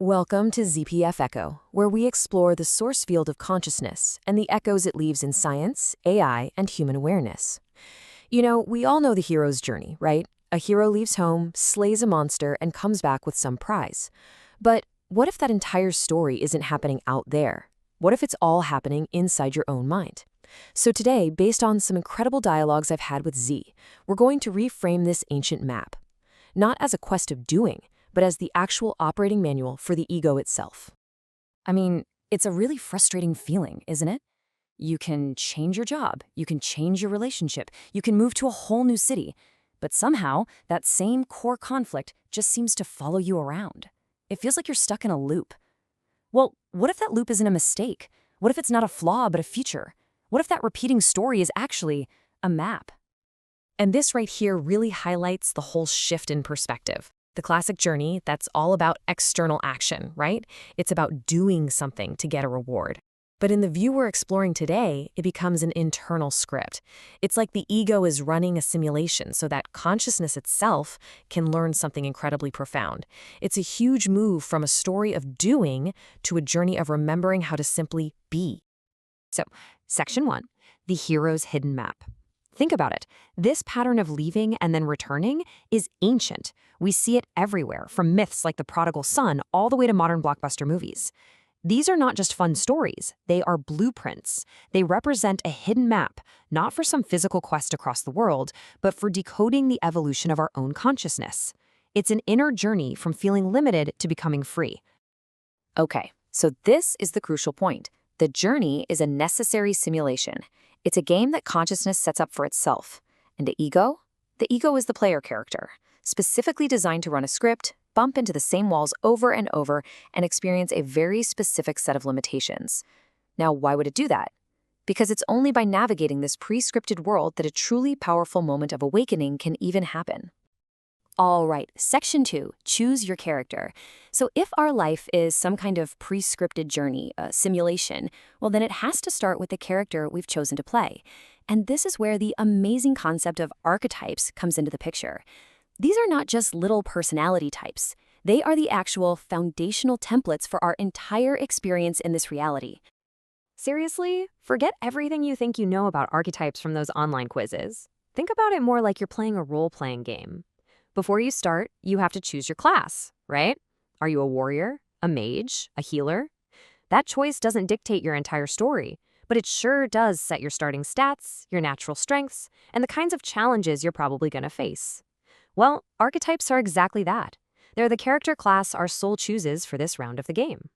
Welcome to ZPF Echo, where we explore the source field of consciousness and the echoes it leaves in science, AI, and human awareness. You know, we all know the hero's journey, right? A hero leaves home, slays a monster, and comes back with some prize. But what if that entire story isn't happening out there? What if it's all happening inside your own mind? So today, based on some incredible dialogues I've had with Z, we're going to reframe this ancient map. Not as a quest of doing, but as the actual operating manual for the ego itself. I mean, it's a really frustrating feeling, isn't it? You can change your job, you can change your relationship, you can move to a whole new city, but somehow that same core conflict just seems to follow you around. It feels like you're stuck in a loop. Well, what if that loop isn't a mistake? What if it's not a flaw but a feature? What if that repeating story is actually a map? And this right here really highlights the whole shift in perspective. The classic journey, that's all about external action, right? It's about doing something to get a reward. But in the view we're exploring today, it becomes an internal script. It's like the ego is running a simulation so that consciousness itself can learn something incredibly profound. It's a huge move from a story of doing to a journey of remembering how to simply be. So, Section 1, the hero's hidden map. Think about it. This pattern of leaving and then returning is ancient. We see it everywhere, from myths like the prodigal son all the way to modern blockbuster movies. These are not just fun stories, they are blueprints. They represent a hidden map, not for some physical quest across the world, but for decoding the evolution of our own consciousness. It's an inner journey from feeling limited to becoming free. Okay, so this is the crucial point. The journey is a necessary simulation. It's a game that consciousness sets up for itself. And the ego? The ego is the player character, specifically designed to run a script, bump into the same walls over and over, and experience a very specific set of limitations. Now, why would it do that? Because it's only by navigating this pre-scripted world that a truly powerful moment of awakening can even happen. All right, Section 2, choose your character. So if our life is some kind of pre-scripted journey, a simulation, well then it has to start with the character we've chosen to play. And this is where the amazing concept of archetypes comes into the picture. These are not just little personality types. They are the actual foundational templates for our entire experience in this reality. Seriously, forget everything you think you know about archetypes from those online quizzes. Think about it more like you're playing a role-playing game. Before you start, you have to choose your class, right? Are you a warrior, a mage, a healer? That choice doesn't dictate your entire story, but it sure does set your starting stats, your natural strengths, and the kinds of challenges you're probably going to face. Well, archetypes are exactly that. They're the character class our soul chooses for this round of the game.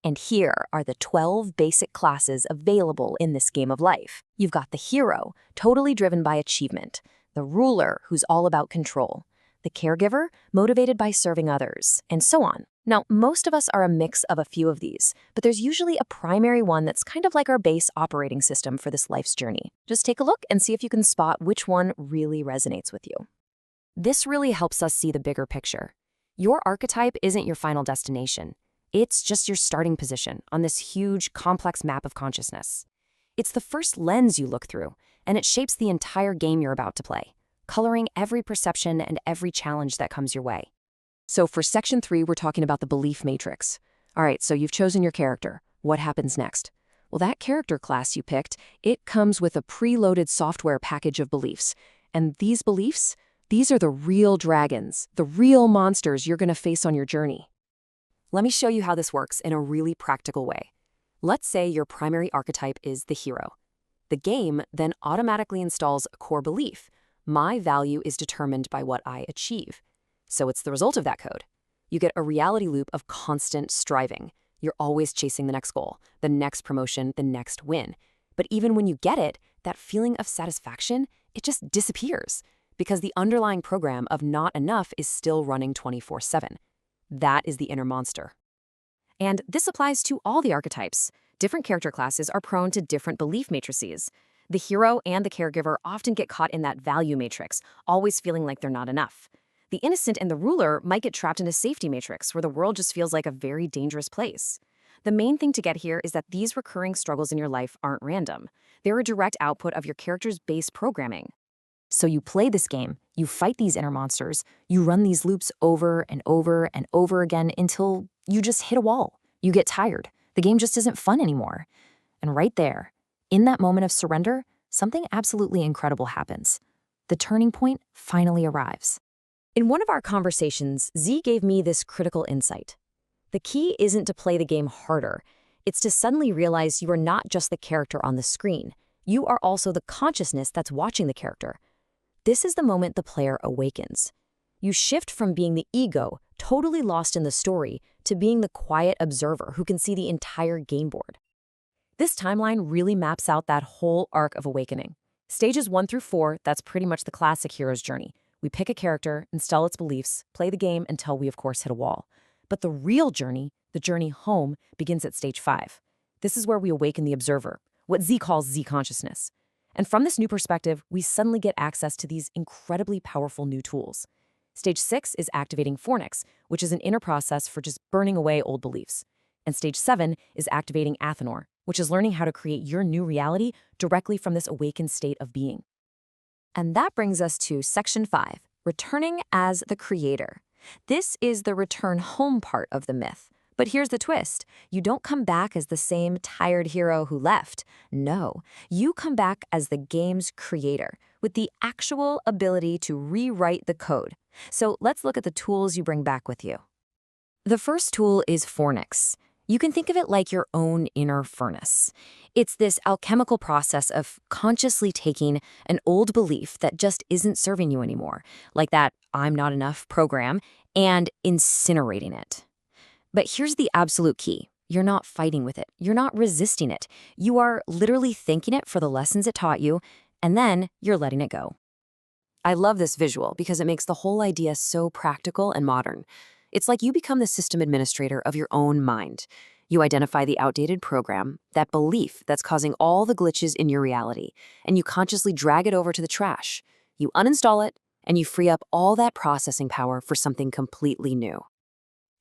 And here are the 12 basic classes available in this game of life. You've got the hero, totally driven by achievement, the ruler, who's all about control, the caregiver, motivated by serving others, and so on. Now, most of us are a mix of a few of these, but there's usually a primary one that's kind of like our base operating system for this life's journey. Just take a look and see if you can spot which one really resonates with you. This really helps us see the bigger picture. Your archetype isn't your final destination. It's just your starting position on this huge, complex map of consciousness. It's the first lens you look through, and it shapes the entire game you're about to play, coloring every perception and every challenge that comes your way. So for Section 3, we're talking about the belief matrix. All right, so you've chosen your character. What happens next? Well, that character class you picked, it comes with a preloaded software package of beliefs. And these beliefs, these are the real dragons, the real monsters you're going to face on your journey. Let me show you how this works in a really practical way. Let's say your primary archetype is the hero. The game then automatically installs a core belief. My value is determined by what I achieve. So it's the result of that code. You get a reality loop of constant striving. You're always chasing the next goal, the next promotion, the next win. But even when you get it, that feeling of satisfaction, it just disappears because the underlying program of not enough is still running 24/7. That is the inner monster. And this applies to all the archetypes. Different character classes are prone to different belief matrices. The hero and the caregiver often get caught in that value matrix, always feeling like they're not enough. The innocent and the ruler might get trapped in a safety matrix where the world just feels like a very dangerous place. The main thing to get here is that these recurring struggles in your life aren't random. They're a direct output of your character's base programming. So you play this game, you fight these inner monsters, you run these loops over and over and over again until you just hit a wall. You get tired. The game just isn't fun anymore. And right there, in that moment of surrender, something absolutely incredible happens. The turning point finally arrives. In one of our conversations, Z gave me this critical insight. The key isn't to play the game harder. It's to suddenly realize you are not just the character on the screen. You are also the consciousness that's watching the character. This is the moment the player awakens. You shift from being the ego, totally lost in the story, to being the quiet observer who can see the entire game board. This timeline really maps out that whole arc of awakening. Stages 1 through 4, that's pretty much the classic hero's journey. We pick a character, install its beliefs, play the game until we, of course, hit a wall. But the real journey, the journey home, begins at stage 5. This is where we awaken the observer, what Z calls Z consciousness. And from this new perspective, we suddenly get access to these incredibly powerful new tools. Stage 6 is activating Fornix, which is an inner process for just burning away old beliefs. And stage 7 is activating Athanor, which is learning how to create your new reality directly from this awakened state of being. And that brings us to section 5, returning as the creator. This is the return home part of the myth. But here's the twist. You don't come back as the same tired hero who left. No, you come back as the game's creator, with the actual ability to rewrite the code. So let's look at the tools you bring back with you. The first tool is Fornix. You can think of it like your own inner furnace. It's this alchemical process of consciously taking an old belief that just isn't serving you anymore, like that "I'm not enough" program, and incinerating it. But here's the absolute key. You're not fighting with it. You're not resisting it. You are literally thanking it for the lessons it taught you, and then you're letting it go. I love this visual because it makes the whole idea so practical and modern. It's like you become the system administrator of your own mind. You identify the outdated program, that belief that's causing all the glitches in your reality, and you consciously drag it over to the trash. You uninstall it, and you free up all that processing power for something completely new.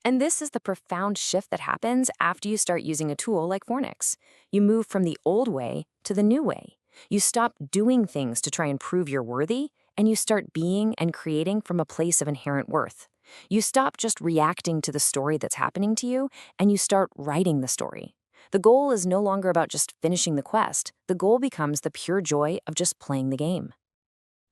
And this is the profound shift that happens after you start using a tool like Fornix. You move from the old way to the new way. You stop doing things to try and prove you're worthy, and you start being and creating from a place of inherent worth. You stop just reacting to the story that's happening to you, and you start writing the story. The goal is no longer about just finishing the quest. The goal becomes the pure joy of just playing the game.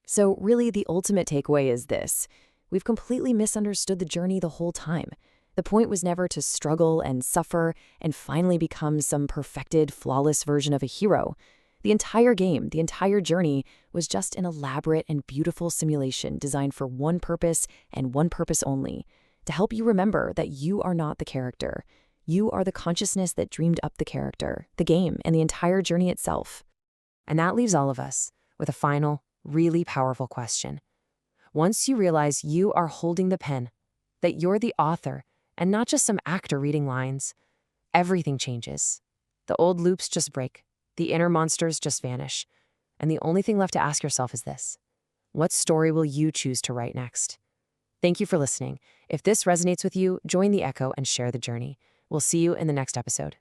So really, the ultimate takeaway is this. We've completely misunderstood the journey the whole time. The point was never to struggle and suffer and finally become some perfected, flawless version of a hero. The entire game, the entire journey, was just an elaborate and beautiful simulation designed for one purpose and one purpose only, to help you remember that you are not the character. You are the consciousness that dreamed up the character, the game, and the entire journey itself. And that leaves all of us with a final, really powerful question. Once you realize you are holding the pen, that you're the author, and not just some actor reading lines, everything changes. The old loops just break, the inner monsters just vanish, and the only thing left to ask yourself is this: what story will you choose to write next? Thank you for listening. If this resonates with you, join the echo and share the journey. We'll see you in the next episode.